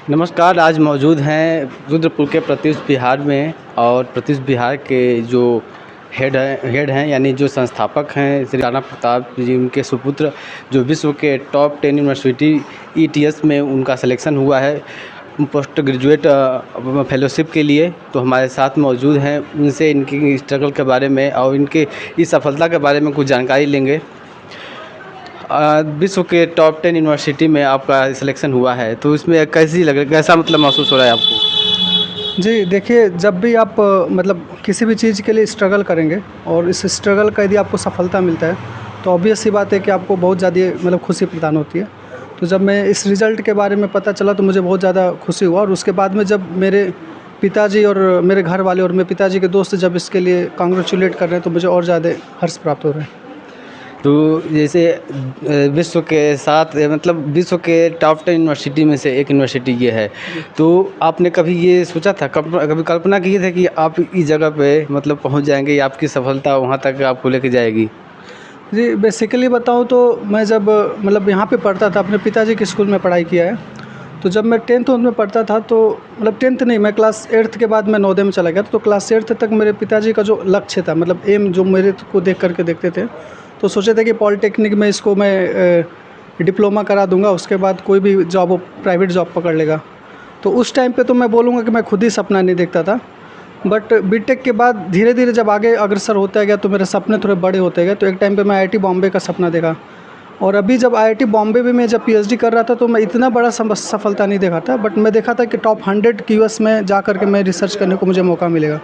नमस्कार, आज मौजूद हैं रुद्रपुर के प्रत्यूष विहार में और प्रत्यूष विहार के जो हेड हैं यानी जो संस्थापक हैं श्री राणा प्रताप जी, उनके सुपुत्र जो विश्व के टॉप 10 यूनिवर्सिटी ईटीएस में उनका सिलेक्शन हुआ है पोस्ट ग्रेजुएट फेलोशिप के लिए। तो हमारे साथ मौजूद हैं, उनसे इनकी स्ट्रगल के बारे में और इनके इस सफलता के बारे में कुछ जानकारी लेंगे। विश्व के टॉप 10 यूनिवर्सिटी में आपका सिलेक्शन हुआ है, तो इसमें कैसा मतलब महसूस हो रहा है आपको? जी देखिए, जब भी आप मतलब किसी भी चीज़ के लिए स्ट्रगल करेंगे और इस स्ट्रगल का यदि आपको सफलता मिलता है तो ऑब्वियस सी बात है कि आपको बहुत ज़्यादा मतलब खुशी प्रदान होती है। तो जब मैं इस रिज़ल्ट के बारे में पता चला तो मुझे बहुत ज़्यादा खुशी हुआ, और उसके बाद में जब मेरे पिताजी और मेरे घर वाले और मेरे पिताजी के दोस्त जब इसके लिए कांग्रेचुलेट कर रहे हैं तो मुझे और ज़्यादा हर्ष प्राप्त हो रहा है। तो जैसे विश्व के साथ मतलब विश्व के टॉप 10 यूनिवर्सिटी में से एक यूनिवर्सिटी ये है, तो आपने कभी ये सोचा था, कभी कल्पना की थी कि आप इस जगह पे मतलब पहुंच जाएंगे या आपकी सफलता वहां तक आपको लेके जाएगी? जी बेसिकली बताऊँ तो मैं जब मतलब यहाँ पे पढ़ता था, अपने पिताजी के स्कूल में पढ़ाई किया है। तो जब मैं 10th में पढ़ता था तो मतलब 10th नहीं, मैं क्लास 8th के बाद मैं नवोदय में चला गया। तो क्लास 8th तक मेरे पिताजी का जो लक्ष्य था, मतलब एम जो मेरे को देख करके देखते थे, तो सोचे थे कि पॉलिटेक्निक में इसको मैं डिप्लोमा करा दूंगा, उसके बाद कोई भी जॉब वो प्राइवेट जॉब पकड़ लेगा। तो उस टाइम पे तो मैं बोलूँगा कि मैं खुद ही सपना नहीं देखता था, बट बीटेक के बाद धीरे धीरे जब आगे अग्रसर होता गया तो मेरे सपने थोड़े बड़े होते गए। तो एक टाइम पे मैं आईआईटी बॉम्बे का सपना देखा, और अभी जब आईआईटी बॉम्बे में मैं जब पीएचडी कर रहा था तो मैं इतना बड़ा सफलता नहीं देखा था, बट मैं देखा था कि टॉप 100 यूएस में जा कर के मैं रिसर्च करने को मुझे मौका मिलेगा।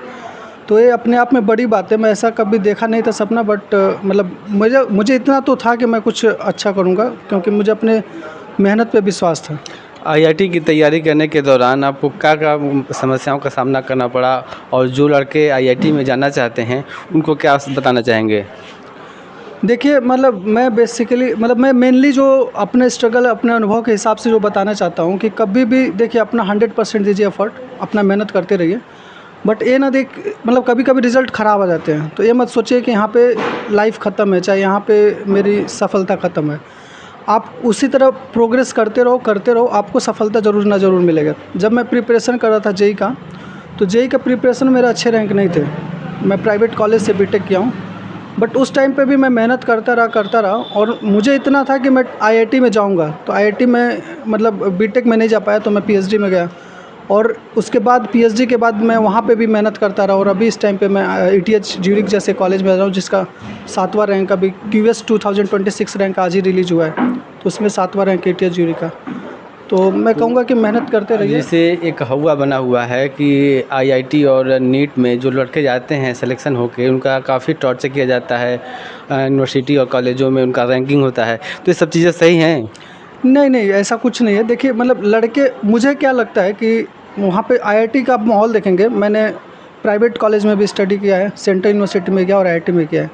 तो ये अपने आप में बड़ी बात है। मैं ऐसा कभी देखा नहीं था सपना, बट मतलब मुझे इतना तो था कि मैं कुछ अच्छा करूँगा, क्योंकि मुझे अपने मेहनत पे विश्वास था। आईआईटी की तैयारी करने के दौरान आपको क्या क्या समस्याओं का सामना करना पड़ा, और जो लड़के आईआईटी में जाना चाहते हैं उनको क्या बताना चाहेंगे? देखिए मतलब मैं मेनली जो अपने स्ट्रगल अपने अनुभव के हिसाब से जो बताना चाहता हूँ कि कभी भी देखिए अपना 100% दीजिए एफर्ट, अपना मेहनत करते रहिए। बट ये ना मतलब कभी कभी रिज़ल्ट ख़राब आ जाते हैं, तो ये मत सोचिए कि यहाँ पे लाइफ ख़त्म है, चाहे यहाँ पे मेरी सफलता ख़त्म है। आप उसी तरह प्रोग्रेस करते रहो, आपको सफलता ज़रूर ना ज़रूर मिलेगा। जब मैं प्रिपरेशन कर रहा था जेईई का, तो जेईई का प्रिपरेशन मेरा अच्छे रैंक नहीं थे। मैं प्राइवेट कॉलेज से बीटेक किया हूँ, बट उस टाइम पे भी मैं मेहनत करता रहा, और मुझे इतना था कि मैं आईआईटी में जाऊँगा। तो आईआईटी में मतलब बीटेक में नहीं जा पाया, तो मैं पीएचडी में गया, और उसके बाद पीएचडी के बाद मैं वहाँ पे भी मेहनत करता रहा। और अभी इस टाइम पे मैं ईटीएच ज्यूरिख जैसे कॉलेज में रहा हूँ, जिसका 7वां रैंक अभी क्यूएस 2026 रैंक आज ही रिलीज़ हुआ है, तो उसमें 7वां रैंक ईटीएच ज्यूरिख का। तो मैं कहूँगा कि मेहनत करते रहिए। जैसे एक हवा बना हुआ है कि आईआईटी और नीट में जो लड़के जाते हैं सिलेक्शन होके, उनका काफ़ी टॉर्चर किया जाता है, यूनिवर्सिटी और कॉलेजों में उनका रैंकिंग होता है, तो ये सब चीज़ें सही हैं? नहीं, ऐसा कुछ नहीं है। देखिए मतलब लड़के, मुझे क्या लगता है कि वहाँ पे आईआईटी का आप माहौल देखेंगे। मैंने प्राइवेट कॉलेज में भी स्टडी किया है, सेंट्रल यूनिवर्सिटी में किया और आईआईटी में किया है।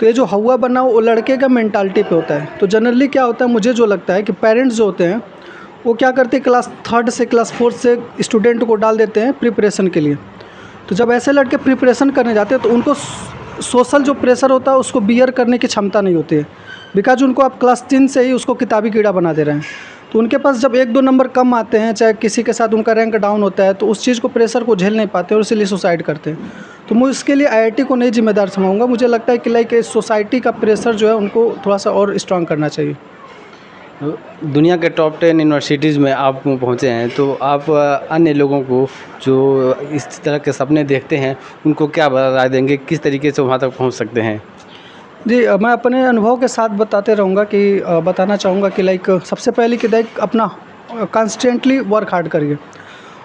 तो ये जो हवा बना वो लड़के का मेंटालिटी पे होता है। तो जनरली क्या होता है, मुझे जो लगता है कि पेरेंट्स जो होते हैं वो क्या करते हैं, क्लास 3 से क्लास 4 से स्टूडेंट को डाल देते हैं प्रिपरेशन के लिए। तो जब ऐसे लड़के प्रिपरेशन करने जाते हैं तो उनको सोशल जो प्रेशर होता है उसको बियर करने की क्षमता नहीं होती है, बिकॉज उनको आप क्लास 3 से ही उसको किताबी कीड़ा बना दे रहे हैं। तो उनके पास जब 1-2 नंबर कम आते हैं, चाहे किसी के साथ उनका रैंक डाउन होता है, तो उस चीज़ को प्रेशर को झेल नहीं पाते और इसीलिए सुसाइड करते हैं। तो मैं इसके लिए आईआईटी को नहीं जिम्मेदार समझूंगा। मुझे लगता है कि लाइक सोसाइटी का प्रेशर जो है उनको थोड़ा सा और स्ट्रांग करना चाहिए। दुनिया के टॉप 10 यूनिवर्सिटीज़ में आप पहुँचे हैं, तो आप अन्य लोगों को जो इस तरह के सपने देखते हैं उनको क्या राय देंगे, किस तरीके से वहाँ तक पहुँच सकते हैं? जी मैं अपने अनुभव के साथ बताना चाहूँगा कि लाइक सबसे पहले कि लाइक अपना कॉन्स्टेंटली वर्क हार्ड करिए।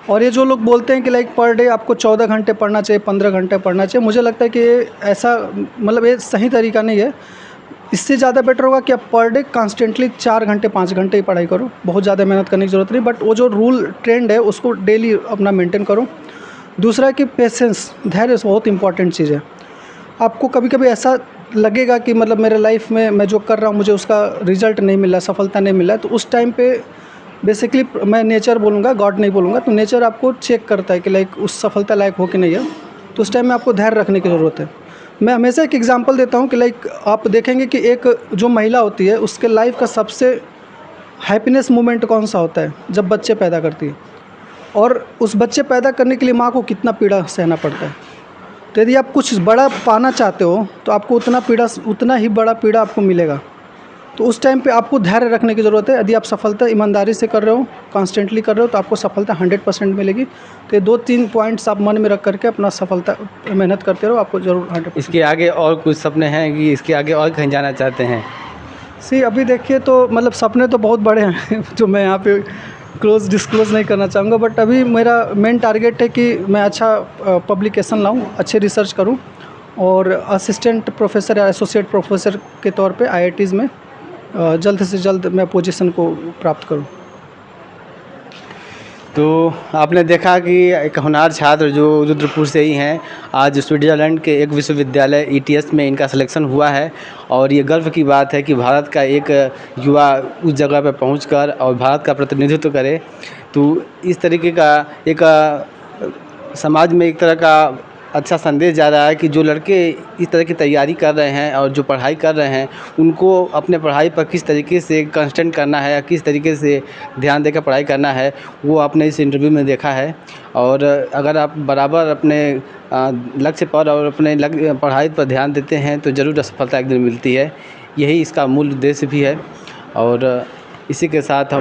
और ये जो लोग बोलते हैं कि लाइक पर डे आपको 14 घंटे पढ़ना चाहिए, 15 घंटे पढ़ना चाहिए, मुझे लगता है कि ऐसा मतलब ये सही तरीका नहीं है। इससे ज़्यादा बेटर होगा कि आप पर डे कॉन्स्टेंटली 4 घंटे 5 घंटे ही पढ़ाई करो। बहुत ज़्यादा मेहनत करने की ज़रूरत नहीं, बट वो जो रूल ट्रेंड है उसको डेली अपना मेंटेन करो। दूसरा है कि पेशेंस, धैर्य बहुत इंपॉर्टेंट चीज़ है। आपको कभी कभी ऐसा लगेगा कि मतलब मेरे लाइफ में मैं जो कर रहा हूँ मुझे उसका रिजल्ट नहीं मिला, सफलता नहीं मिला, तो उस टाइम पे बेसिकली मैं नेचर बोलूँगा, गॉड नहीं बोलूँगा, तो नेचर आपको चेक करता है कि लाइक उस सफलता लायक हो कि नहीं है। तो उस टाइम में आपको धैर्य रखने की ज़रूरत है। मैं हमेशा एक एग्जांपल देता हूँ कि लाइक आप देखेंगे कि एक जो महिला होती है उसके लाइफ का सबसे हैप्पीनेस मोमेंट कौन सा होता है? जब बच्चे पैदा करती है, और उस बच्चे पैदा करने के लिए माँ को कितना पीड़ा सहना पड़ता है। तो यदि आप कुछ बड़ा पाना चाहते हो तो आपको उतना ही बड़ा पीड़ा आपको मिलेगा। तो उस टाइम पे आपको धैर्य रखने की ज़रूरत है। यदि आप सफलता ईमानदारी से कर रहे हो, कॉन्स्टेंटली कर रहे हो, तो आपको सफलता 100% मिलेगी। तो ये 2-3 पॉइंट्स आप मन में रख करके अपना सफलता मेहनत करते रहो, आपको ज़रूर 100%। इसके आगे और कुछ सपने हैं कि इसके आगे और कहीं जाना चाहते हैं? अभी देखिए तो मतलब सपने तो बहुत बड़े हैं जो मैं यहाँ पे डिस्क्लोज़ नहीं करना चाहूँगा, बट अभी मेरा मेन टारगेट है कि मैं अच्छा पब्लिकेशन लाऊँ, अच्छे रिसर्च करूँ और असिस्टेंट प्रोफेसर या एसोसिएट प्रोफेसर के तौर पे आईआईटीज़ में जल्द से जल्द मैं पोजीशन को प्राप्त करूं। तो आपने देखा कि एक होनहार छात्र जो रुद्रपुर से ही हैं, आज स्विट्ज़रलैंड के एक विश्वविद्यालय ईटीएस में इनका सिलेक्शन हुआ है। और ये गर्व की बात है कि भारत का एक युवा उस जगह पर पहुंचकर और भारत का प्रतिनिधित्व करे। तो इस तरीके का एक समाज में एक तरह का अच्छा संदेश जा रहा है कि जो लड़के इस तरह की तैयारी कर रहे हैं और जो पढ़ाई कर रहे हैं, उनको अपने पढ़ाई पर किस तरीके से कंसंट्रेट करना है या किस तरीके से ध्यान देकर पढ़ाई करना है, वो आपने इस इंटरव्यू में देखा है। और अगर आप बराबर अपने लक्ष्य पर और अपने पढ़ाई पर ध्यान देते हैं तो ज़रूर सफलता एक दिन मिलती है। यही इसका मूल उद्देश्य भी है। और इसी के साथ हम